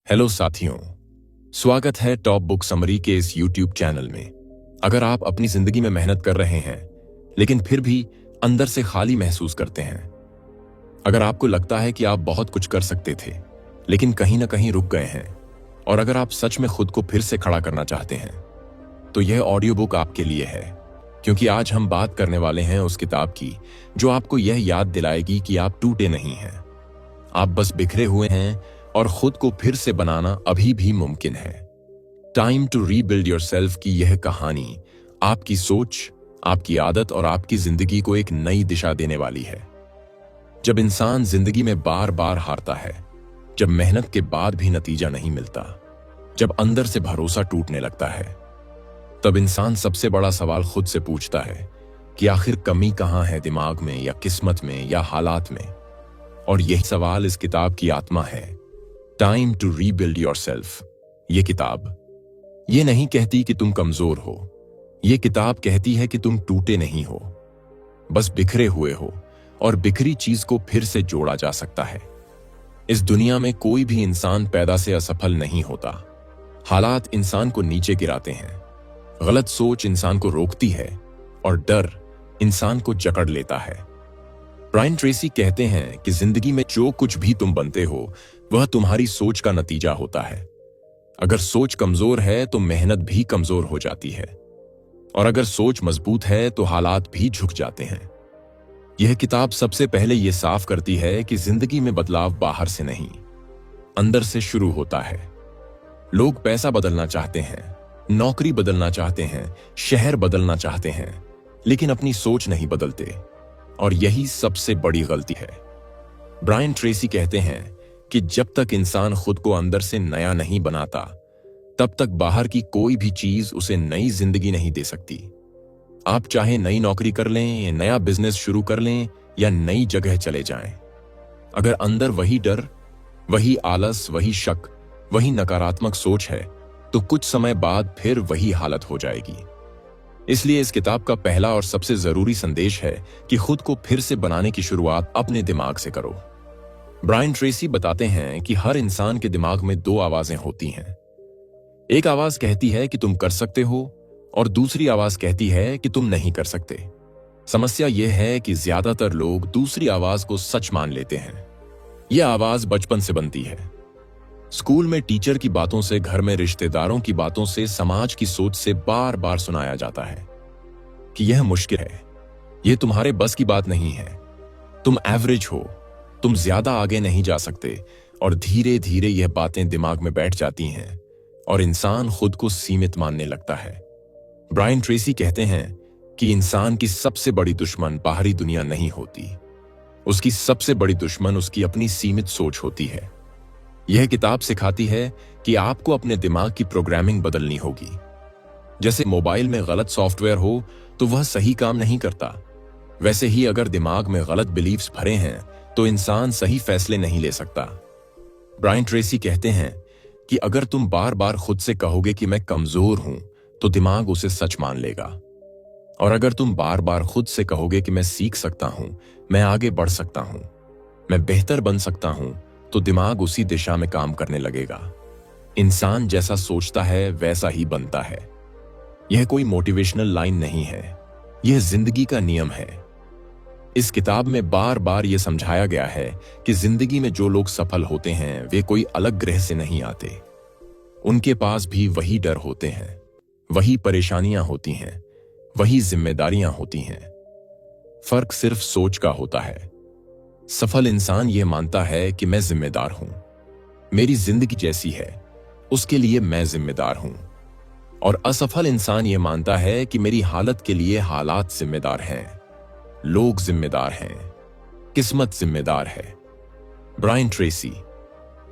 Hello साथियों, स्वागत है टॉप बुक समरी के इस यूट्यूब चैनल में। अगर आप अपनी जिंदगी में मेहनत कर रहे हैं लेकिन फिर भी अंदर से खाली महसूस करते हैं, अगर आपको लगता है कि आप बहुत कुछ कर सकते थे लेकिन कहीं ना कहीं रुक गए हैं, और अगर आप सच में खुद को फिर से खड़ा करना चाहते हैं, तो यह ऑडियो बुक आपके लिए है। क्योंकि आज हम बात करने वाले हैं उस किताब की जो आपको यह याद दिलाएगी कि आप टूटे नहीं हैं, आप बस बिखरे हुए हैं और खुद को फिर से बनाना अभी भी मुमकिन है। टाइम टू रीबिल्ड योरसेल्फ की यह कहानी आपकी सोच, आपकी आदत और आपकी जिंदगी को एक नई दिशा देने वाली है। जब इंसान जिंदगी में बार बार हारता है, जब मेहनत के बाद भी नतीजा नहीं मिलता, जब अंदर से भरोसा टूटने लगता है, तब इंसान सबसे बड़ा सवाल खुद से पूछता है कि आखिर कमी कहां है, दिमाग में या किस्मत में या हालात में। और यही सवाल इस किताब की आत्मा है, टाइम टू रीबिल्ड योरसेल्फ। ये किताब ये नहीं कहती कि तुम कमजोर हो, ये किताब कहती है कि तुम टूटे नहीं हो, बस बिखरे हुए हो, और बिखरी चीज को फिर से जोड़ा जा सकता है। इस दुनिया में कोई भी इंसान पैदा से असफल नहीं होता। हालात इंसान को नीचे गिराते हैं, गलत सोच इंसान को रोकती है, और डर इंसान को जकड़ लेता है। ब्रायन ट्रेसी कहते हैं कि जिंदगी में जो कुछ भी तुम बनते हो वह तुम्हारी सोच का नतीजा होता है। अगर सोच कमजोर है तो मेहनत भी कमजोर हो जाती है, और अगर सोच मजबूत है तो हालात भी झुक जाते हैं। यह किताब सबसे पहले यह साफ करती है कि जिंदगी में बदलाव बाहर से नहीं, अंदर से शुरू होता है। लोग पैसा बदलना चाहते हैं, नौकरी बदलना चाहते हैं, शहर बदलना चाहते हैं, लेकिन अपनी सोच नहीं बदलते, और यही सबसे बड़ी गलती है। ब्रायन ट्रेसी कहते हैं कि जब तक इंसान खुद को अंदर से नया नहीं बनाता, तब तक बाहर की कोई भी चीज उसे नई जिंदगी नहीं दे सकती। आप चाहे नई नौकरी कर लें, नया बिजनेस शुरू कर लें या नई जगह चले जाएं, अगर अंदर वही डर, वही आलस, वही शक, वही नकारात्मक सोच है, तो कुछ समय बाद फिर वही हालत हो जाएगी। इसलिए इस किताब का पहला और सबसे जरूरी संदेश है कि खुद को फिर से बनाने की शुरुआत अपने दिमाग से करो। ब्रायन ट्रेसी बताते हैं कि हर इंसान के दिमाग में दो आवाजें होती हैं। एक आवाज कहती है कि तुम कर सकते हो, और दूसरी आवाज कहती है कि तुम नहीं कर सकते। समस्या यह है कि ज्यादातर लोग दूसरी आवाज को सच मान लेते हैं। यह आवाज बचपन से बनती है। स्कूल में टीचर की बातों से, घर में रिश्तेदारों की बातों से, समाज की सोच से बार बार सुनाया जाता है कि यह मुश्किल है, यह तुम्हारे बस की बात नहीं है, तुम एवरेज हो, तुम ज्यादा आगे नहीं जा सकते। और धीरे धीरे यह बातें दिमाग में बैठ जाती हैं और इंसान खुद को सीमित मानने लगता है। ब्रायन ट्रेसी कहते हैं कि इंसान की सबसे बड़ी दुश्मन बाहरी दुनिया नहीं होती, उसकी सबसे बड़ी दुश्मन उसकी अपनी सीमित सोच होती है। यह किताब सिखाती है कि आपको अपने दिमाग की प्रोग्रामिंग बदलनी होगी। जैसे मोबाइल में गलत सॉफ्टवेयर हो तो वह सही काम नहीं करता, वैसे ही अगर दिमाग में गलत बिलीफ्स भरे हैं तो इंसान सही फैसले नहीं ले सकता। ब्रायन ट्रेसी कहते हैं कि अगर तुम बार बार खुद से कहोगे कि मैं कमजोर हूं, तो दिमाग उसे सच मान लेगा। और अगर तुम बार बार खुद से कहोगे कि मैं सीख सकता हूं, मैं आगे बढ़ सकता हूं, मैं बेहतर बन सकता हूं, तो दिमाग उसी दिशा में काम करने लगेगा। इंसान जैसा सोचता है वैसा ही बनता है। यह कोई मोटिवेशनल लाइन नहीं है, यह जिंदगी का नियम है। इस किताब में बार बार यह समझाया गया है कि जिंदगी में जो लोग सफल होते हैं वे कोई अलग ग्रह से नहीं आते। उनके पास भी वही डर होते हैं, वही परेशानियां होती हैं, वही जिम्मेदारियां होती हैं। फर्क सिर्फ सोच का होता है। सफल इंसान यह मानता है कि मैं जिम्मेदार हूं, मेरी जिंदगी जैसी है उसके लिए मैं जिम्मेदार हूं। और असफल इंसान यह मानता है कि मेरी हालत के लिए हालात जिम्मेदार हैं, लोग जिम्मेदार हैं, किस्मत जिम्मेदार है। ब्रायन ट्रेसी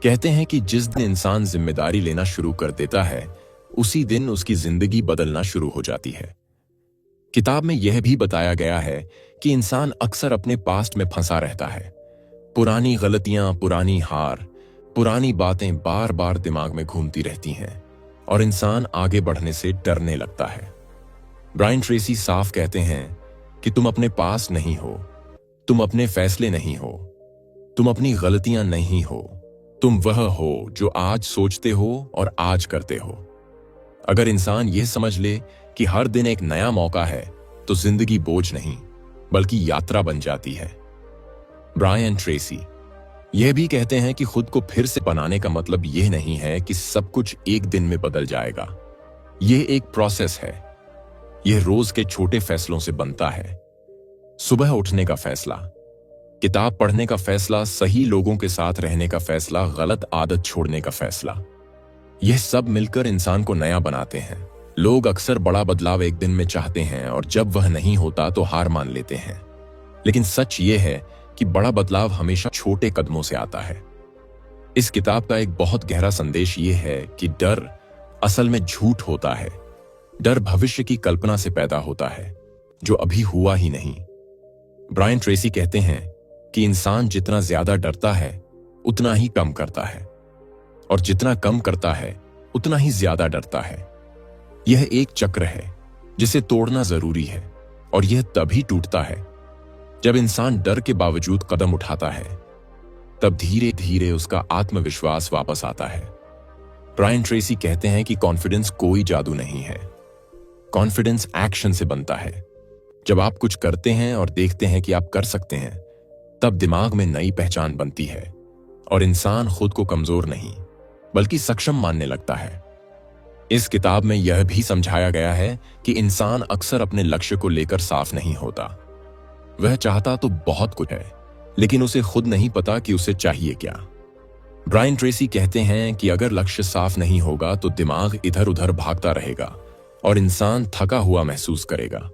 कहते हैं कि जिस दिन इंसान जिम्मेदारी लेना शुरू कर देता है, उसी दिन उसकी जिंदगी बदलना शुरू हो जाती है। किताब में यह भी बताया गया है कि इंसान अक्सर अपने पास्ट में फंसा रहता है। पुरानी गलतियां, पुरानी हार, पुरानी बातें बार बार दिमाग में घूमती रहती हैं, और इंसान आगे बढ़ने से डरने लगता है। ब्रायन ट्रेसी साफ कहते हैं कि तुम अपने पास नहीं हो, तुम अपने फैसले नहीं हो, तुम अपनी गलतियां नहीं हो, तुम वह हो जो आज सोचते हो और आज करते हो। अगर इंसान यह समझ ले कि हर दिन एक नया मौका है, तो जिंदगी बोझ नहीं बल्कि यात्रा बन जाती है। ब्रायन ट्रेसी यह भी कहते हैं कि खुद को फिर से बनाने का मतलब यह नहीं है कि सब कुछ एक दिन में बदल जाएगा। यह एक प्रोसेस है। यह रोज के छोटे फैसलों से बनता है। सुबह उठने का फैसला, किताब पढ़ने का फैसला, सही लोगों के साथ रहने का फैसला, गलत आदत छोड़ने का फैसला। यह सब मिलकर इंसान को नया बनाते हैं। लोग अक्सर बड़ा बदलाव एक दिन में चाहते हैं और जब वह नहीं होता तो हार मान लेते हैं। लेकिन सच यह है कि बड़ा बदलाव हमेशा छोटे कदमों से आता है। इस किताब का एक बहुत गहरा संदेश यह है कि डर असल में झूठ होता है। डर भविष्य की कल्पना से पैदा होता है जो अभी हुआ ही नहीं। ब्रायन ट्रेसी कहते हैं कि इंसान जितना ज्यादा डरता है उतना ही कम करता है, और जितना कम करता है उतना ही ज्यादा डरता है। यह एक चक्र है जिसे तोड़ना जरूरी है, और यह तभी टूटता है जब इंसान डर के बावजूद कदम उठाता है। तब धीरे धीरे उसका आत्मविश्वास वापस आता है। ब्रायन ट्रेसी कहते हैं कि कॉन्फिडेंस कोई जादू नहीं है। कॉन्फिडेंस एक्शन से बनता है। जब आप कुछ करते हैं और देखते हैं कि आप कर सकते हैं, तब दिमाग में नई पहचान बनती है और इंसान खुद को कमजोर नहीं बल्कि सक्षम मानने लगता है। इस किताब में यह भी समझाया गया है कि इंसान अक्सर अपने लक्ष्य को लेकर साफ नहीं होता। वह चाहता तो बहुत कुछ है, लेकिन उसे खुद नहीं पता कि उसे चाहिए क्या। ब्रायन ट्रेसी कहते हैं कि अगर लक्ष्य साफ नहीं होगा तो दिमाग इधर उधर भागता रहेगा और इंसान थका हुआ महसूस करेगा।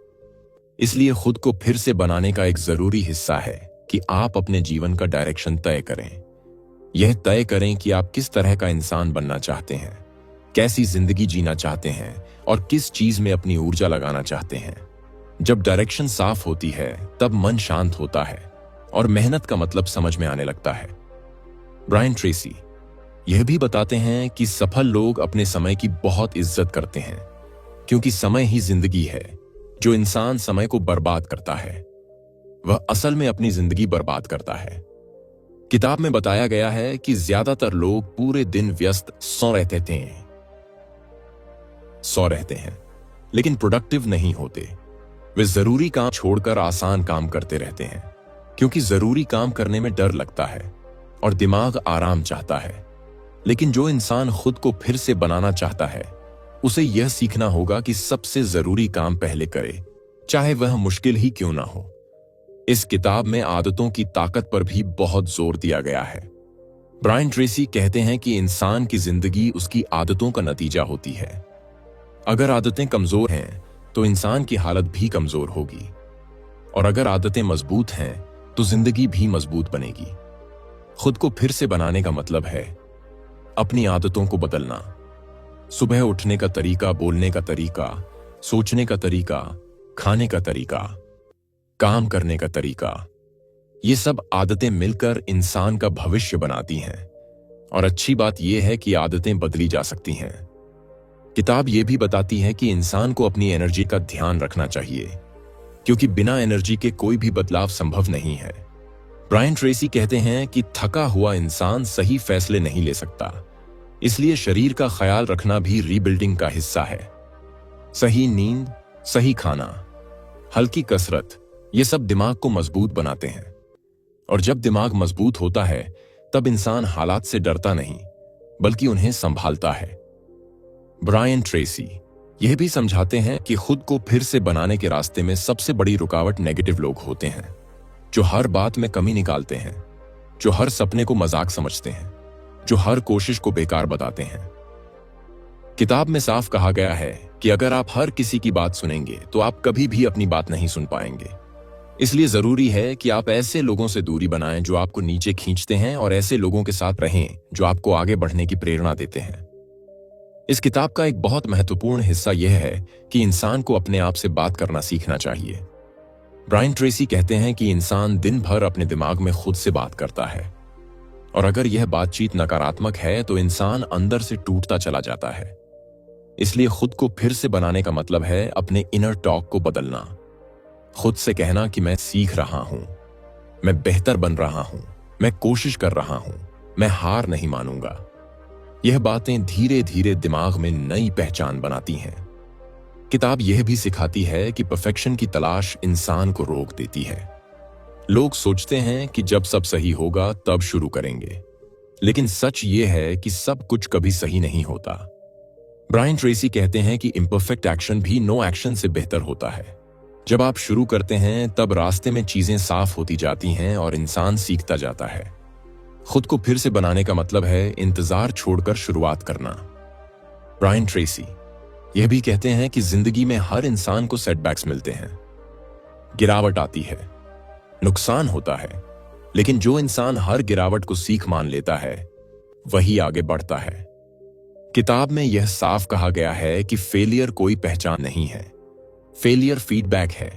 इसलिए खुद को फिर से बनाने का एक जरूरी हिस्सा है कि आप अपने जीवन का डायरेक्शन तय करें। यह तय करें कि आप किस तरह का इंसान बनना चाहते हैं, कैसी जिंदगी जीना चाहते हैं और किस चीज में अपनी ऊर्जा लगाना चाहते हैं। जब डायरेक्शन साफ होती है तब मन शांत होता है और मेहनत का मतलब समझ में आने लगता है। ब्रायन ट्रेसी यह भी बताते हैं कि सफल लोग अपने समय की बहुत इज्जत करते हैं, क्योंकि समय ही जिंदगी है। जो इंसान समय को बर्बाद करता है वह असल में अपनी जिंदगी बर्बाद करता है। किताब में बताया गया है कि ज्यादातर लोग पूरे दिन व्यस्त सो रहते हैं लेकिन प्रोडक्टिव नहीं होते। वे जरूरी काम छोड़कर आसान काम करते रहते हैं, क्योंकि जरूरी काम करने में डर लगता है और दिमाग आराम चाहता है। लेकिन जो इंसान खुद को फिर से बनाना चाहता है, उसे यह सीखना होगा कि सबसे जरूरी काम पहले करे, चाहे वह मुश्किल ही क्यों ना हो। इस किताब में आदतों की ताकत पर भी बहुत जोर दिया गया है। ब्रायन ट्रेसी कहते हैं कि इंसान की जिंदगी उसकी आदतों का नतीजा होती है। अगर आदतें कमजोर हैं तो इंसान की हालत भी कमजोर होगी, और अगर आदतें मजबूत हैं तो जिंदगी भी मजबूत बनेगी। खुद को फिर से बनाने का मतलब है अपनी आदतों को बदलना। सुबह उठने का तरीका, बोलने का तरीका, सोचने का तरीका, खाने का तरीका, काम करने का तरीका, ये सब आदतें मिलकर इंसान का भविष्य बनाती हैं। और अच्छी बात यह है कि आदतें बदली जा सकती हैं। किताब यह भी बताती है कि इंसान को अपनी एनर्जी का ध्यान रखना चाहिए, क्योंकि बिना एनर्जी के कोई भी बदलाव संभव नहीं है। ब्रायन ट्रेसी कहते हैं कि थका हुआ इंसान सही फैसले नहीं ले सकता, इसलिए शरीर का ख्याल रखना भी रीबिल्डिंग का हिस्सा है। सही नींद, सही खाना, हल्की कसरत, ये सब दिमाग को मजबूत बनाते हैं। और जब दिमाग मजबूत होता है तब इंसान हालात से डरता नहीं बल्कि उन्हें संभालता है। ब्रायन ट्रेसी यह भी समझाते हैं कि खुद को फिर से बनाने के रास्ते में सबसे बड़ी रुकावट नेगेटिव लोग होते हैं, जो हर बात में कमी निकालते हैं, जो हर सपने को मजाक समझते हैं, जो हर कोशिश को बेकार बताते हैं। किताब में साफ कहा गया है कि अगर आप हर किसी की बात सुनेंगे तो आप कभी भी अपनी बात नहीं सुन पाएंगे। इसलिए जरूरी है कि आप ऐसे लोगों से दूरी बनाएं जो आपको नीचे खींचते हैं, और ऐसे लोगों के साथ रहें जो आपको आगे बढ़ने की प्रेरणा देते हैं। इस किताब का एक बहुत महत्वपूर्ण हिस्सा यह है कि इंसान को अपने आप से बात करना सीखना चाहिए। ब्रायन ट्रेसी कहते हैं कि इंसान दिन भर अपने दिमाग में खुद से बात करता है, और अगर यह बातचीत नकारात्मक है तो इंसान अंदर से टूटता चला जाता है। इसलिए खुद को फिर से बनाने का मतलब है अपने इनर टॉक को बदलना। खुद से कहना कि मैं सीख रहा हूं, मैं बेहतर बन रहा हूं, मैं कोशिश कर रहा हूं, मैं हार नहीं मानूंगा। यह बातें धीरे धीरे दिमाग में नई पहचान बनाती हैं। किताब यह भी सिखाती है कि परफेक्शन की तलाश इंसान को रोक देती है। लोग सोचते हैं कि जब सब सही होगा तब शुरू करेंगे, लेकिन सच यह है कि सब कुछ कभी सही नहीं होता। ब्रायन ट्रेसी कहते हैं कि इम्परफेक्ट एक्शन भी नो एक्शन से बेहतर होता है। जब आप शुरू करते हैं तब रास्ते में चीजें साफ होती जाती हैं और इंसान सीखता जाता है। खुद को फिर से बनाने का मतलब है इंतजार छोड़कर शुरुआत करना। ब्रायन ट्रेसी यह भी कहते हैं कि जिंदगी में हर इंसान को सेटबैक्स मिलते हैं, गिरावट आती है, नुकसान होता है, लेकिन जो इंसान हर गिरावट को सीख मान लेता है वही आगे बढ़ता है। किताब में यह साफ कहा गया है कि फेलियर कोई पहचान नहीं है। फेलियर फीडबैक है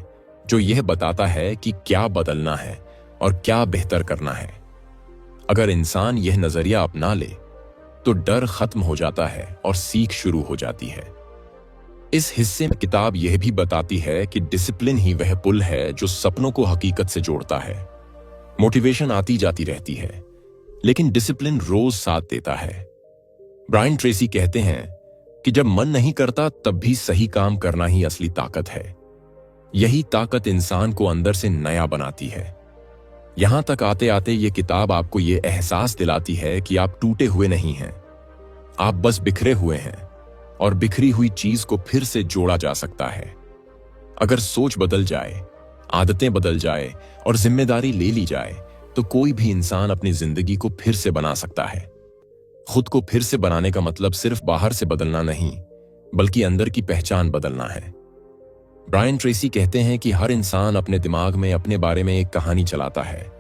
जो यह बताता है कि क्या बदलना है और क्या बेहतर करना है। अगर इंसान यह नजरिया अपना ले तो डर खत्म हो जाता है और सीख शुरू हो जाती है। इस हिस्से में किताब यह भी बताती है कि डिसिप्लिन ही वह पुल है जो सपनों को हकीकत से जोड़ता है। मोटिवेशन आती जाती रहती है, लेकिन डिसिप्लिन रोज साथ देता है। ब्रायन ट्रेसी कहते हैं कि जब मन नहीं करता तब भी सही काम करना ही असली ताकत है। यही ताकत इंसान को अंदर से नया बनाती है। यहां तक आते आते ये किताब आपको ये एहसास दिलाती है कि आप टूटे हुए नहीं हैं, आप बस बिखरे हुए हैं और बिखरी हुई चीज को फिर से जोड़ा जा सकता है। अगर सोच बदल जाए, आदतें बदल जाए और जिम्मेदारी ले ली जाए तो कोई भी इंसान अपनी जिंदगी को फिर से बना सकता है। खुद को फिर से बनाने का मतलब सिर्फ बाहर से बदलना नहीं, बल्कि अंदर की पहचान बदलना है। ब्रायन ट्रेसी कहते हैं कि हर इंसान अपने दिमाग में अपने बारे में एक कहानी चलाता है।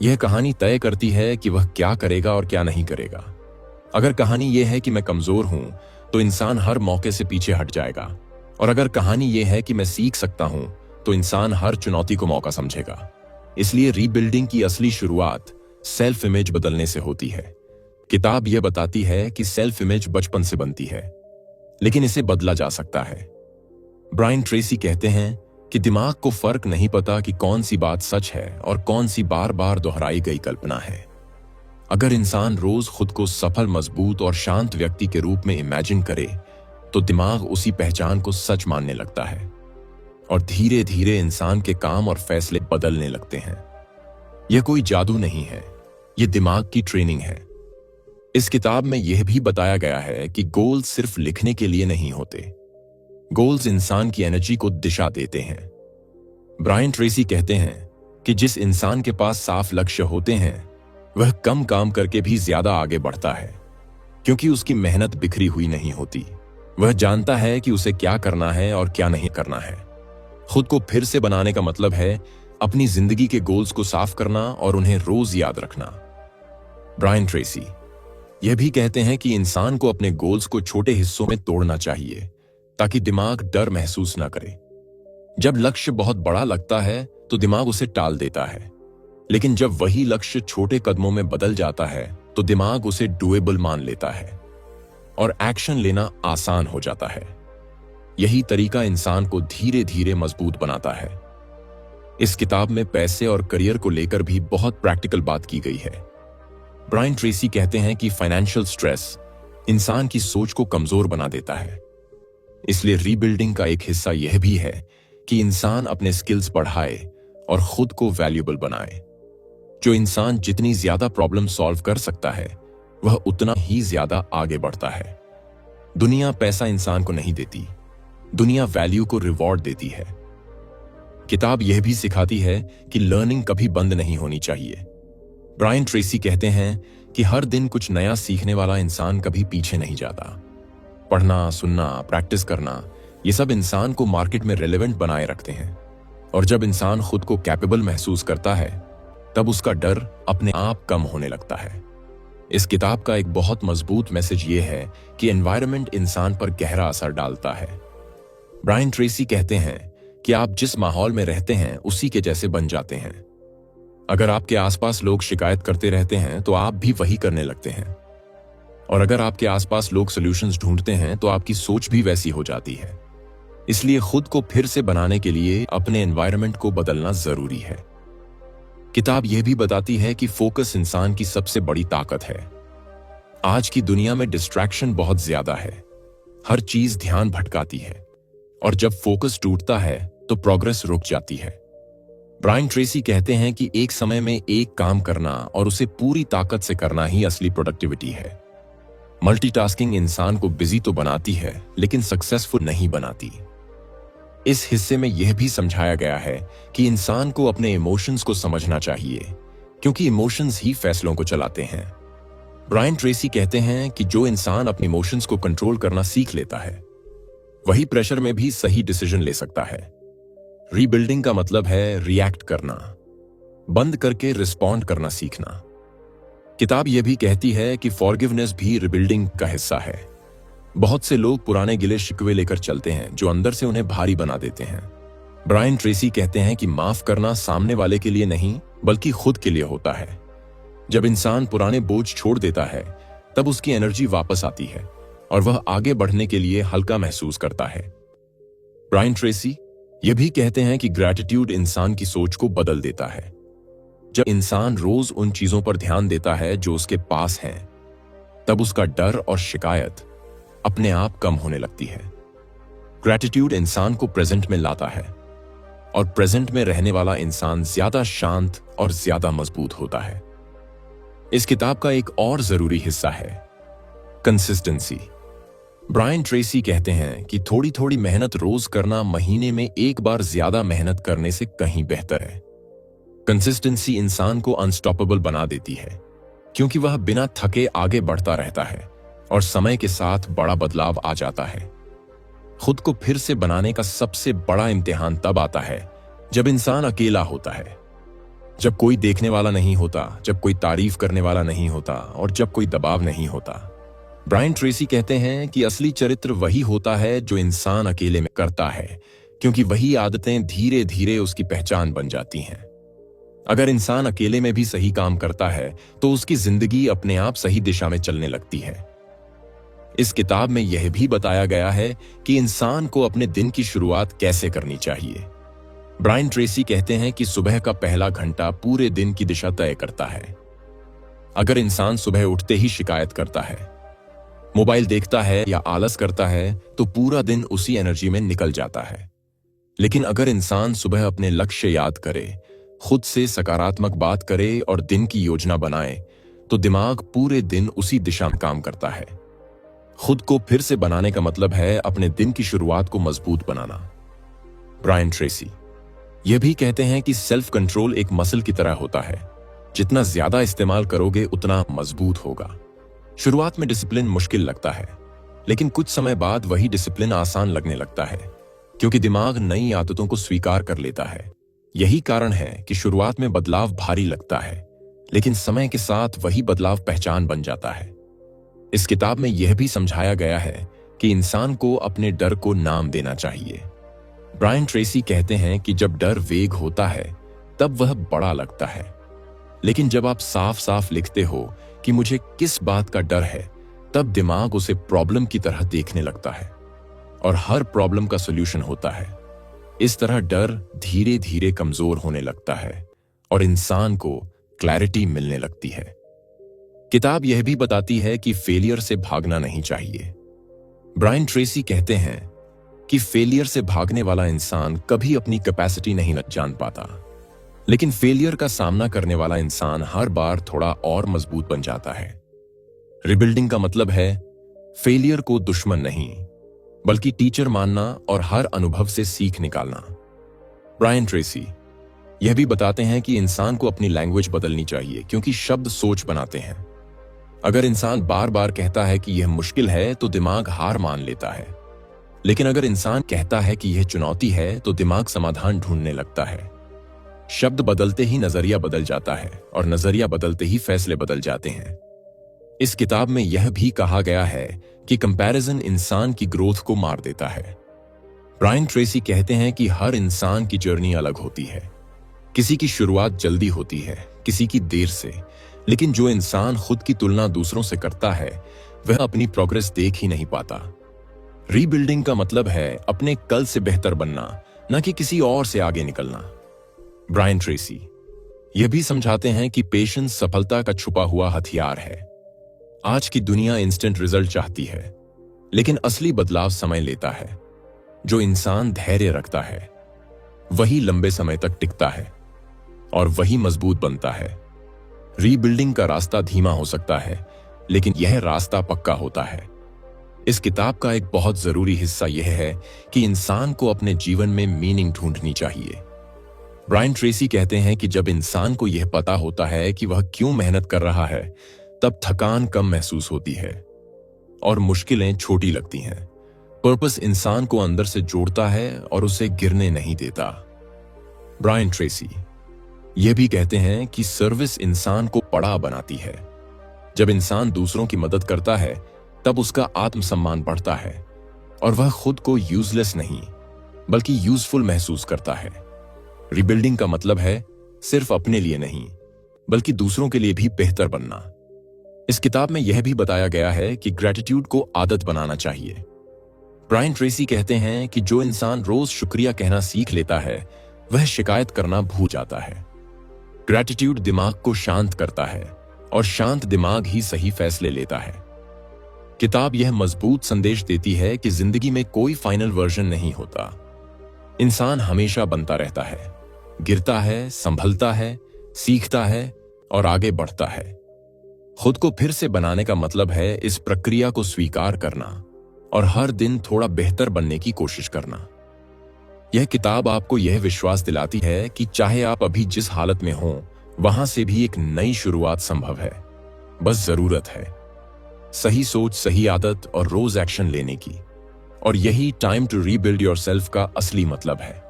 यह कहानी तय करती है कि वह क्या करेगा और क्या नहीं करेगा। अगर कहानी यह है कि मैं कमजोर हूं तो इंसान हर मौके से पीछे हट जाएगा, और अगर कहानी यह है कि मैं सीख सकता हूं तो इंसान हर चुनौती को मौका समझेगा। इसलिए रीबिल्डिंग की असली शुरुआत सेल्फ इमेज बदलने से होती है। किताब यह बताती है कि सेल्फ इमेज बचपन से बनती है, लेकिन इसे बदला जा सकता है। ब्रायन ट्रेसी कहते हैं कि दिमाग को फर्क नहीं पता कि कौन सी बात सच है और कौन सी बार बार दोहराई गई कल्पना है। अगर इंसान रोज खुद को सफल, मजबूत और शांत व्यक्ति के रूप में इमेजिन करे तो दिमाग उसी पहचान को सच मानने लगता है और धीरे धीरे इंसान के काम और फैसले बदलने लगते हैं। यह कोई जादू नहीं है, यह दिमाग की ट्रेनिंग है। इस किताब में यह भी बताया गया है कि गोल्स सिर्फ लिखने के लिए नहीं होते। गोल्स इंसान की एनर्जी को दिशा देते हैं। ब्रायन ट्रेसी कहते हैं कि जिस इंसान के पास साफ लक्ष्य होते हैं वह कम काम करके भी ज्यादा आगे बढ़ता है, क्योंकि उसकी मेहनत बिखरी हुई नहीं होती। वह जानता है कि उसे क्या करना है और क्या नहीं करना है। खुद को फिर से बनाने का मतलब है अपनी जिंदगी के गोल्स को साफ करना और उन्हें रोज याद रखना। ब्रायन ट्रेसी यह भी कहते हैं कि इंसान को अपने गोल्स को छोटे हिस्सों में तोड़ना चाहिए ताकि दिमाग डर महसूस ना करे। जब लक्ष्य बहुत बड़ा लगता है तो दिमाग उसे टाल देता है, लेकिन जब वही लक्ष्य छोटे कदमों में बदल जाता है तो दिमाग उसे डुएबल मान लेता है और एक्शन लेना आसान हो जाता है। यही तरीका इंसान को धीरे धीरे मजबूत बनाता है। इस किताब में पैसे और करियर को लेकर भी बहुत प्रैक्टिकल बात की गई है। ब्रायन ट्रेसी कहते हैं कि फाइनेंशियल स्ट्रेस इंसान की सोच को कमजोर बना देता है। इसलिए रीबिल्डिंग का एक हिस्सा यह भी है कि इंसान अपने स्किल्स बढ़ाए और खुद को वैल्यूएबल बनाए। जो इंसान जितनी ज्यादा प्रॉब्लम सॉल्व कर सकता है वह उतना ही ज्यादा आगे बढ़ता है। दुनिया पैसा इंसान को नहीं देती, दुनिया वैल्यू को रिवॉर्ड देती है। किताब यह भी सिखाती है कि लर्निंग कभी बंद नहीं होनी चाहिए। ब्रायन ट्रेसी कहते हैं कि हर दिन कुछ नया सीखने वाला इंसान कभी पीछे नहीं जाता। पढ़ना, सुनना, प्रैक्टिस करना, ये सब इंसान को मार्केट में रेलेवेंट बनाए रखते हैं। और जब इंसान खुद को कैपेबल महसूस करता है तब उसका डर अपने आप कम होने लगता है। इस किताब का एक बहुत मजबूत मैसेज ये है कि एनवायरनमेंट इंसान पर गहरा असर डालता है। ब्रायन ट्रेसी कहते हैं कि आप जिस माहौल में रहते हैं उसी के जैसे बन जाते हैं। अगर आपके आसपास लोग शिकायत करते रहते हैं तो आप भी वही करने लगते हैं, और अगर आपके आसपास लोग सॉल्यूशंस ढूंढते हैं तो आपकी सोच भी वैसी हो जाती है। इसलिए खुद को फिर से बनाने के लिए अपने एनवायरनमेंट को बदलना जरूरी है। किताब यह भी बताती है कि फोकस इंसान की सबसे बड़ी ताकत है। आज की दुनिया में डिस्ट्रैक्शन बहुत ज्यादा है, हर चीज ध्यान भटकाती है, और जब फोकस टूटता है तो प्रोग्रेस रुक जाती है। ब्रायन ट्रेसी कहते हैं कि एक समय में एक काम करना और उसे पूरी ताकत से करना ही असली प्रोडक्टिविटी है। मल्टीटास्किंग इंसान को बिजी तो बनाती है लेकिन सक्सेसफुल नहीं बनाती। इस हिस्से में यह भी समझाया गया है कि इंसान को अपने इमोशंस को समझना चाहिए, क्योंकि इमोशंस ही फैसलों को चलाते हैं। ब्रायन ट्रेसी कहते हैं कि जो इंसान अपने इमोशंस को कंट्रोल करना सीख लेता है, वही प्रेशर में भी सही डिसीजन ले सकता है। रीबिल्डिंग का मतलब है रिएक्ट करना, बंद करके रिस्पॉन्ड करना सीखना। किताब यह भी कहती है कि फॉरगिवनेस भी रिबिल्डिंग का हिस्सा है। बहुत से लोग पुराने गिले शिकवे लेकर चलते हैं जो अंदर से उन्हें भारी बना देते हैं। ब्रायन ट्रेसी कहते हैं कि माफ करना सामने वाले के लिए नहीं बल्कि खुद के लिए होता है। जब इंसान पुराने बोझ छोड़ देता है तब उसकी एनर्जी वापस आती है और वह आगे बढ़ने के लिए हल्का महसूस करता है। ब्रायन ट्रेसी यह भी कहते हैं कि ग्रैटिट्यूड इंसान की सोच को बदल देता है। जब इंसान रोज उन चीजों पर ध्यान देता है जो उसके पास हैं, तब उसका डर और शिकायत अपने आप कम होने लगती है। ग्रैटिट्यूड इंसान को प्रेजेंट में लाता है, और प्रेजेंट में रहने वाला इंसान ज्यादा शांत और ज्यादा मजबूत होता है। इस किताब का एक और जरूरी हिस्सा है कंसिस्टेंसी। ब्रायन ट्रेसी कहते हैं कि थोड़ी थोड़ी मेहनत रोज करना महीने में एक बार ज्यादा मेहनत करने से कहीं बेहतर है। कंसिस्टेंसी इंसान को अनस्टॉपेबल बना देती है, क्योंकि वह बिना थके आगे बढ़ता रहता है और समय के साथ बड़ा बदलाव आ जाता है। खुद को फिर से बनाने का सबसे बड़ा इम्तिहान तब आता है जब इंसान अकेला होता है, जब कोई देखने वाला नहीं होता, जब कोई तारीफ करने वाला नहीं होता और जब कोई दबाव नहीं होता। ब्रायन ट्रेसी कहते हैं कि असली चरित्र वही होता है जो इंसान अकेले में करता है, क्योंकि वही आदतें धीरे धीरे उसकी पहचान बन जाती हैं। अगर इंसान अकेले में भी सही काम करता है तो उसकी जिंदगी अपने आप सही दिशा में चलने लगती है। इस किताब में यह भी बताया गया है कि इंसान को अपने दिन की शुरुआत कैसे करनी चाहिए। ब्रायन ट्रेसी कहते हैं कि सुबह का पहला घंटा पूरे दिन की दिशा तय करता है। अगर इंसान सुबह उठते ही शिकायत करता है, मोबाइल देखता है या आलस करता है तो पूरा दिन उसी एनर्जी में निकल जाता है। लेकिन अगर इंसान सुबह अपने लक्ष्य याद करे, खुद से सकारात्मक बात करे और दिन की योजना बनाए, तो दिमाग पूरे दिन उसी दिशा में काम करता है। खुद को फिर से बनाने का मतलब है अपने दिन की शुरुआत को मजबूत बनाना। ब्रायन ट्रेसी यह भी कहते हैं कि सेल्फ कंट्रोल एक मसल की तरह होता है, जितना ज्यादा इस्तेमाल करोगे उतना मजबूत होगा। शुरुआत में डिसिप्लिन मुश्किल लगता है, लेकिन कुछ समय बाद वही डिसिप्लिन आसान लगने लगता है, क्योंकि दिमाग नई आदतों को स्वीकार कर लेता है। यही कारण है कि शुरुआत में बदलाव भारी लगता है, लेकिन समय के साथ वही बदलाव पहचान बन जाता है। इस किताब में यह भी समझाया गया है कि इंसान को अपने डर को नाम देना चाहिए। ब्रायन ट्रेसी कहते हैं कि जब डर वेग होता है तब वह बड़ा लगता है, लेकिन जब आप साफ साफ लिखते हो कि मुझे किस बात का डर है, तब दिमाग उसे प्रॉब्लम की तरह देखने लगता है और हर प्रॉब्लम का सॉल्यूशन होता है। इस तरह डर धीरे धीरे कमजोर होने लगता है और इंसान को क्लैरिटी मिलने लगती है। किताब यह भी बताती है कि फेलियर से भागना नहीं चाहिए। ब्रायन ट्रेसी कहते हैं कि फेलियर से भागने वाला इंसान कभी अपनी कैपेसिटी नहीं जान पाता, लेकिन फेलियर का सामना करने वाला इंसान हर बार थोड़ा और मजबूत बन जाता है। रिबिल्डिंग का मतलब है फेलियर को दुश्मन नहीं बल्कि टीचर मानना और हर अनुभव से सीख निकालना। ब्रायन ट्रेसी यह भी बताते हैं कि इंसान को अपनी लैंग्वेज बदलनी चाहिए, क्योंकि शब्द सोच बनाते हैं। अगर इंसान बार बार कहता है कि यह मुश्किल है तो दिमाग हार मान लेता है, लेकिन अगर इंसान कहता है कि यह चुनौती है तो दिमाग समाधान ढूंढने लगता है। शब्द बदलते ही नजरिया बदल जाता है और नजरिया बदलते ही फैसले बदल जाते हैं। इस किताब में यह भी कहा गया है कि कंपैरिजन इंसान की ग्रोथ को मार देता है। ब्रायन ट्रेसी कहते हैं कि हर इंसान की जर्नी अलग होती है। किसी की शुरुआत जल्दी होती है, किसी की देर से, लेकिन जो इंसान खुद की तुलना दूसरों से करता है वह अपनी प्रोग्रेस देख ही नहीं पाता। रीबिल्डिंग का मतलब है अपने कल से बेहतर बनना, न कि किसी और से आगे निकलना। ब्रायन ट्रेसी यह भी समझाते हैं कि पेशेंस सफलता का छुपा हुआ हथियार है। आज की दुनिया इंस्टेंट रिजल्ट चाहती है, लेकिन असली बदलाव समय लेता है। जो इंसान धैर्य रखता है वही लंबे समय तक टिकता है और वही मजबूत बनता है। रीबिल्डिंग का रास्ता धीमा हो सकता है, लेकिन यह रास्ता पक्का होता है। इस किताब का एक बहुत जरूरी हिस्सा यह है कि इंसान को अपने जीवन में मीनिंग ढूंढनी चाहिए। ब्रायन ट्रेसी कहते हैं कि जब इंसान को यह पता होता है कि वह क्यों मेहनत कर रहा है, तब थकान कम महसूस होती है और मुश्किलें छोटी लगती हैं। पर्पस इंसान को अंदर से जोड़ता है और उसे गिरने नहीं देता। ब्रायन ट्रेसी यह भी कहते हैं कि सर्विस इंसान को बड़ा बनाती है। जब इंसान दूसरों की मदद करता है, तब उसका आत्मसम्मान बढ़ता है और वह खुद को यूजलेस नहीं बल्कि यूजफुल महसूस करता है। रिबिल्डिंग का मतलब है सिर्फ अपने लिए नहीं, बल्कि दूसरों के लिए भी बेहतर बनना। इस किताब में यह भी बताया गया है कि ग्रेटिट्यूड को आदत बनाना चाहिए। ब्रायन ट्रेसी कहते हैं कि जो इंसान रोज शुक्रिया कहना सीख लेता है, वह शिकायत करना भूल जाता है। ग्रेटिट्यूड दिमाग को शांत करता है और शांत दिमाग ही सही फैसले लेता है। किताब यह मजबूत संदेश देती है कि जिंदगी में कोई फाइनल वर्जन नहीं होता। इंसान हमेशा बनता रहता है, गिरता है, संभलता है, सीखता है और आगे बढ़ता है। खुद को फिर से बनाने का मतलब है इस प्रक्रिया को स्वीकार करना और हर दिन थोड़ा बेहतर बनने की कोशिश करना। यह किताब आपको यह विश्वास दिलाती है कि चाहे आप अभी जिस हालत में हों, वहां से भी एक नई शुरुआत संभव है। बस जरूरत है सही सोच, सही आदत और रोज एक्शन लेने की। और यही टाइम टू रीबिल्ड योरसेल्फ का असली मतलब है।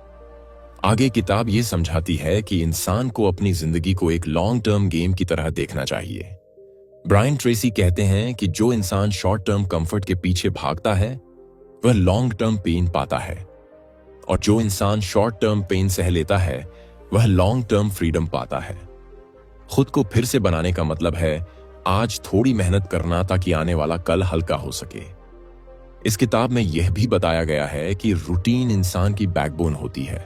आगे किताब यह समझाती है कि इंसान को अपनी जिंदगी को एक लॉन्ग टर्म गेम की तरह देखना चाहिए। ब्रायन ट्रेसी कहते हैं कि जो इंसान शॉर्ट टर्म कंफर्ट के पीछे भागता है, वह लॉन्ग टर्म पेन पाता है, और जो इंसान शॉर्ट टर्म पेन सह लेता है, वह लॉन्ग टर्म फ्रीडम पाता है। खुद को फिर से बनाने का मतलब है आज थोड़ी मेहनत करना ताकि आने वाला कल हल्का हो सके। इस किताब में यह भी बताया गया है कि रूटीन इंसान की बैकबोन होती है।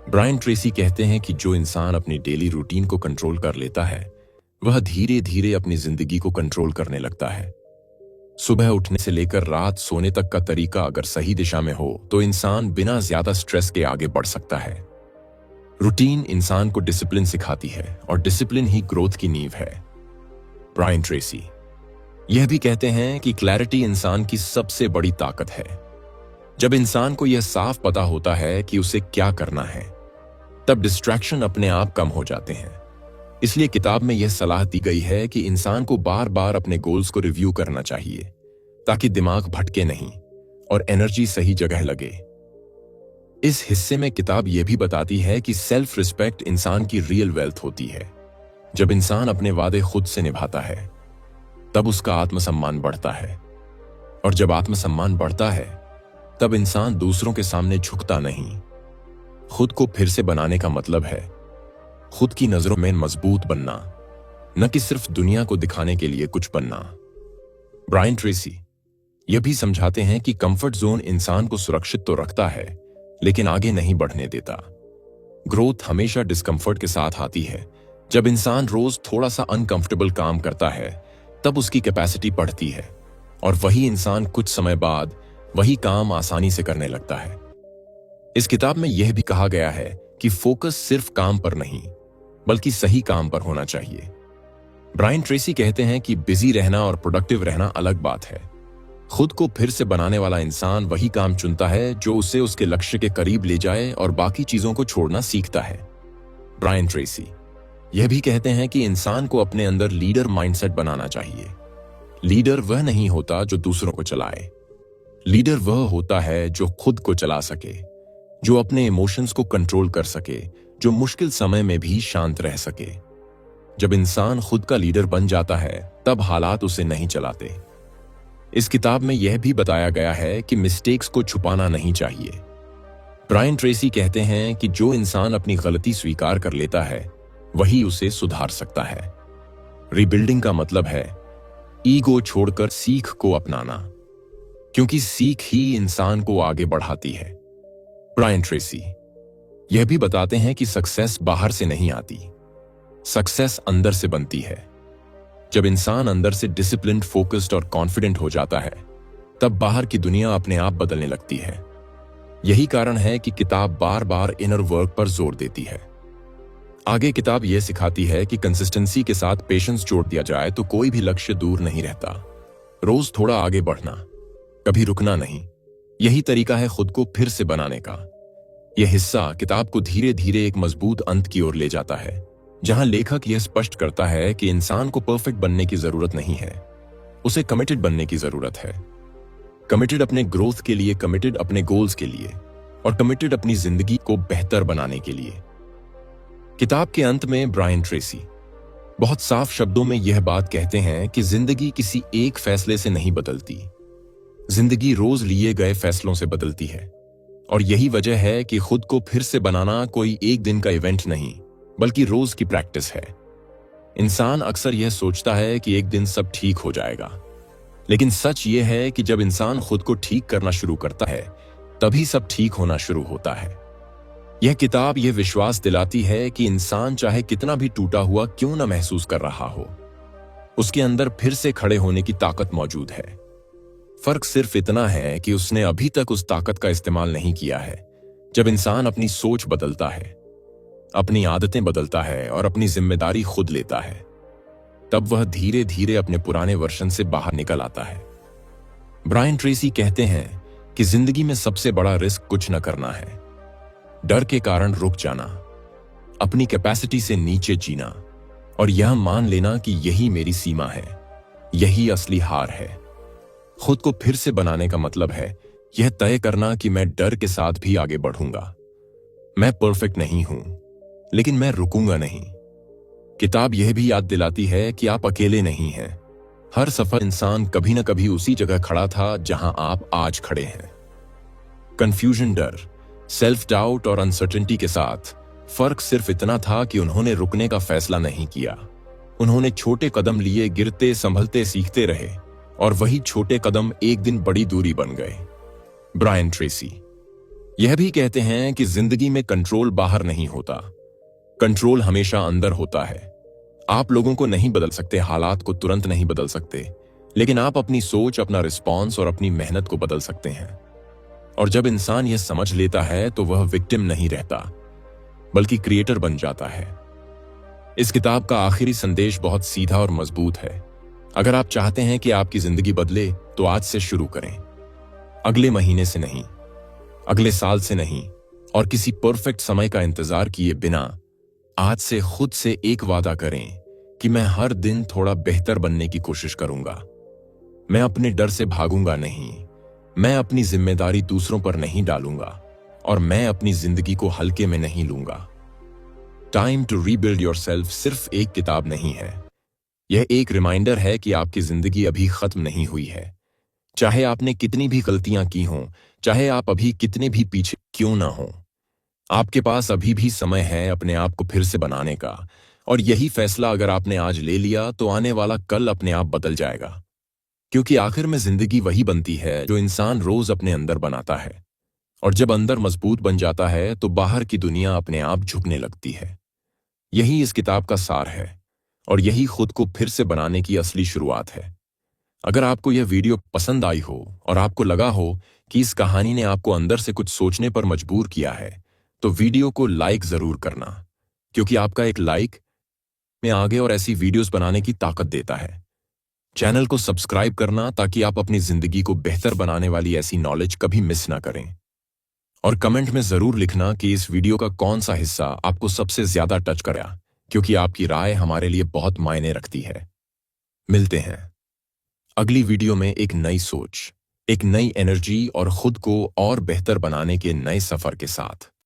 ब्रायन ट्रेसी कहते हैं कि जो इंसान अपनी डेली रूटीन को कंट्रोल कर लेता है, वह धीरे धीरे अपनी जिंदगी को कंट्रोल करने लगता है। सुबह उठने से लेकर रात सोने तक का तरीका अगर सही दिशा में हो, तो इंसान बिना ज्यादा स्ट्रेस के आगे बढ़ सकता है। रूटीन इंसान को डिसिप्लिन सिखाती है और डिसिप्लिन ही ग्रोथ की नींव है। ब्रायन ट्रेसी यह भी कहते हैं कि क्लैरिटी इंसान की सबसे बड़ी ताकत है। जब इंसान को यह साफ पता होता है कि उसे क्या करना है, तब डिस्ट्रैक्शन अपने आप कम हो जाते हैं। इसलिए किताब में यह सलाह दी गई है कि इंसान को बार बार अपने गोल्स को रिव्यू करना चाहिए, ताकि दिमाग भटके नहीं और एनर्जी सही जगह लगे। इस हिस्से में किताब यह भी बताती है कि सेल्फ रिस्पेक्ट इंसान की रियल वेल्थ होती है। जब इंसान अपने वादे खुद से निभाता है, तब उसका आत्मसम्मान बढ़ता है, और जब आत्मसम्मान बढ़ता है, तब इंसान दूसरों के सामने झुकता नहीं। खुद को फिर से बनाने का मतलब है खुद की नजरों में मजबूत बनना, न कि सिर्फ दुनिया को दिखाने के लिए कुछ बनना। ब्रायन ट्रेसी यह भी समझाते हैं कि कंफर्ट जोन इंसान को सुरक्षित तो रखता है, लेकिन आगे नहीं बढ़ने देता। ग्रोथ हमेशा डिस्कंफर्ट के साथ आती है। जब इंसान रोज थोड़ा सा अनकंफर्टेबल काम करता है, तब उसकी कैपेसिटी बढ़ती है, और वही इंसान कुछ समय बाद वही काम आसानी से करने लगता है। इस किताब में यह भी कहा गया है कि फोकस सिर्फ काम पर नहीं, बल्कि सही काम पर होना चाहिए। ब्रायन ट्रेसी कहते हैं कि बिजी रहना और प्रोडक्टिव रहना अलग बात है। खुद को फिर से बनाने वाला इंसान वही काम चुनता है जो उसे उसके लक्ष्य के करीब ले जाए और बाकी चीजों को छोड़ना सीखता है। ब्रायन ट्रेसी यह भी कहते हैं कि इंसान को अपने अंदर लीडर माइंडसेट बनाना चाहिए। लीडर वह नहीं होता जो दूसरों को चलाए। लीडर वह होता है जो खुद को चला सके, जो अपने इमोशंस को कंट्रोल कर सके, जो मुश्किल समय में भी शांत रह सके। जब इंसान खुद का लीडर बन जाता है, तब हालात उसे नहीं चलाते। इस किताब में यह भी बताया गया है कि मिस्टेक्स को छुपाना नहीं चाहिए। ब्रायन ट्रेसी कहते हैं कि जो इंसान अपनी गलती स्वीकार कर लेता है, वही उसे सुधार सकता है। रीबिल्डिंग का मतलब है ईगो छोड़कर सीख को अपनाना, क्योंकि सीख ही इंसान को आगे बढ़ाती है। ब्रायन ट्रेसी यह भी बताते हैं कि सक्सेस बाहर से नहीं आती, सक्सेस अंदर से बनती है। जब इंसान अंदर से डिसिप्लिन्ड, फोकस्ड और कॉन्फिडेंट हो जाता है, तब बाहर की दुनिया अपने आप बदलने लगती है। यही कारण है कि किताब बार बार इनर वर्क पर जोर देती है। आगे किताब यह सिखाती है कि कंसिस्टेंसी के साथ पेशेंस जोड़ दिया जाए तो कोई भी लक्ष्य दूर नहीं रहता। रोज थोड़ा आगे बढ़ना, कभी रुकना नहीं, यही तरीका है खुद को फिर से बनाने का। यह हिस्सा किताब को धीरे धीरे एक मजबूत अंत की ओर ले जाता है, जहां लेखक यह स्पष्ट करता है कि इंसान को परफेक्ट बनने की जरूरत नहीं है, उसे कमिटेड बनने की जरूरत है। कमिटेड अपने ग्रोथ के लिए, कमिटेड अपने गोल्स के लिए, और कमिटेड अपनी जिंदगी को बेहतर बनाने के लिए। किताब के अंत में ब्रायन ट्रेसी बहुत साफ शब्दों में यह बात कहते हैं कि जिंदगी किसी एक फैसले से नहीं बदलती, जिंदगी रोज लिए गए फैसलों से बदलती है। और यही वजह है कि खुद को फिर से बनाना कोई एक दिन का इवेंट नहीं, बल्कि रोज की प्रैक्टिस है। इंसान अक्सर यह सोचता है कि एक दिन सब ठीक हो जाएगा, लेकिन सच यह है कि जब इंसान खुद को ठीक करना शुरू करता है, तभी सब ठीक होना शुरू होता है। यह किताब यह विश्वास दिलाती है कि इंसान चाहे कितना भी टूटा हुआ क्यों न महसूस कर रहा हो, उसके अंदर फिर से खड़े होने की ताकत मौजूद है। फर्क सिर्फ इतना है कि उसने अभी तक उस ताकत का इस्तेमाल नहीं किया है। जब इंसान अपनी सोच बदलता है, अपनी आदतें बदलता है और अपनी जिम्मेदारी खुद लेता है, तब वह धीरे धीरे अपने पुराने वर्जन से बाहर निकल आता है। ब्रायन ट्रेसी कहते हैं कि जिंदगी में सबसे बड़ा रिस्क कुछ न करना है, डर के कारण रुक जाना, अपनी कैपेसिटी से नीचे जीना और यह मान लेना कि यही मेरी सीमा है, यही असली हार है। खुद को फिर से बनाने का मतलब है यह तय करना कि मैं डर के साथ भी आगे बढ़ूंगा। मैं परफेक्ट नहीं हूं, लेकिन मैं रुकूंगा नहीं। किताब यह भी याद दिलाती है कि आप अकेले नहीं हैं। हर सफल इंसान कभी न कभी उसी जगह खड़ा था जहां आप आज खड़े हैं। कंफ्यूजन, डर, सेल्फ डाउट और अनसर्टेनिटी के साथ फर्क सिर्फ इतना था कि उन्होंने रुकने का फैसला नहीं किया। उन्होंने छोटे कदम लिए, गिरते संभलते सीखते रहे, और वही छोटे कदम एक दिन बड़ी दूरी बन गए। ब्रायन ट्रेसी यह भी कहते हैं कि जिंदगी में कंट्रोल बाहर नहीं होता, कंट्रोल हमेशा अंदर होता है। आप लोगों को नहीं बदल सकते, हालात को तुरंत नहीं बदल सकते, लेकिन आप अपनी सोच, अपना रिस्पॉन्स और अपनी मेहनत को बदल सकते हैं। और जब इंसान यह समझ लेता है तो वह विक्टिम नहीं रहता, बल्कि क्रिएटर बन जाता है। इस किताब का आखिरी संदेश बहुत सीधा और मजबूत है। अगर आप चाहते हैं कि आपकी जिंदगी बदले, तो आज से शुरू करें। अगले महीने से नहीं, अगले साल से नहीं, और किसी परफेक्ट समय का इंतजार किए बिना आज से खुद से एक वादा करें कि मैं हर दिन थोड़ा बेहतर बनने की कोशिश करूंगा। मैं अपने डर से भागूंगा नहीं, मैं अपनी जिम्मेदारी दूसरों पर नहीं डालूंगा, और मैं अपनी जिंदगी को हल्के में नहीं लूंगा। टाइम टू रीबिल्ड योरसेल्फ सिर्फ एक किताब नहीं है, यह एक रिमाइंडर है कि आपकी जिंदगी अभी खत्म नहीं हुई है। चाहे आपने कितनी भी गलतियां की हों, चाहे आप अभी कितने भी पीछे क्यों ना हों, आपके पास अभी भी समय है अपने आप को फिर से बनाने का। और यही फैसला अगर आपने आज ले लिया, तो आने वाला कल अपने आप बदल जाएगा। क्योंकि आखिर में जिंदगी वही बनती है जो इंसान रोज अपने अंदर बनाता है, और जब अंदर मजबूत बन जाता है तो बाहर की दुनिया अपने आप झुकने लगती है। यही इस किताब का सार है, और यही खुद को फिर से बनाने की असली शुरुआत है। अगर आपको यह वीडियो पसंद आई हो और आपको लगा हो कि इस कहानी ने आपको अंदर से कुछ सोचने पर मजबूर किया है, तो वीडियो को लाइक जरूर करना, क्योंकि आपका एक लाइक में आगे और ऐसी वीडियोस बनाने की ताकत देता है। चैनल को सब्सक्राइब करना ताकि आप अपनी जिंदगी को बेहतर बनाने वाली ऐसी नॉलेज कभी मिस ना करें। और कमेंट में जरूर लिखना कि इस वीडियो का कौन सा हिस्सा आपको सबसे ज्यादा टच करा, क्योंकि आपकी राय हमारे लिए बहुत मायने रखती है। मिलते हैं अगली वीडियो में एक नई सोच, एक नई एनर्जी और खुद को और बेहतर बनाने के नए सफर के साथ।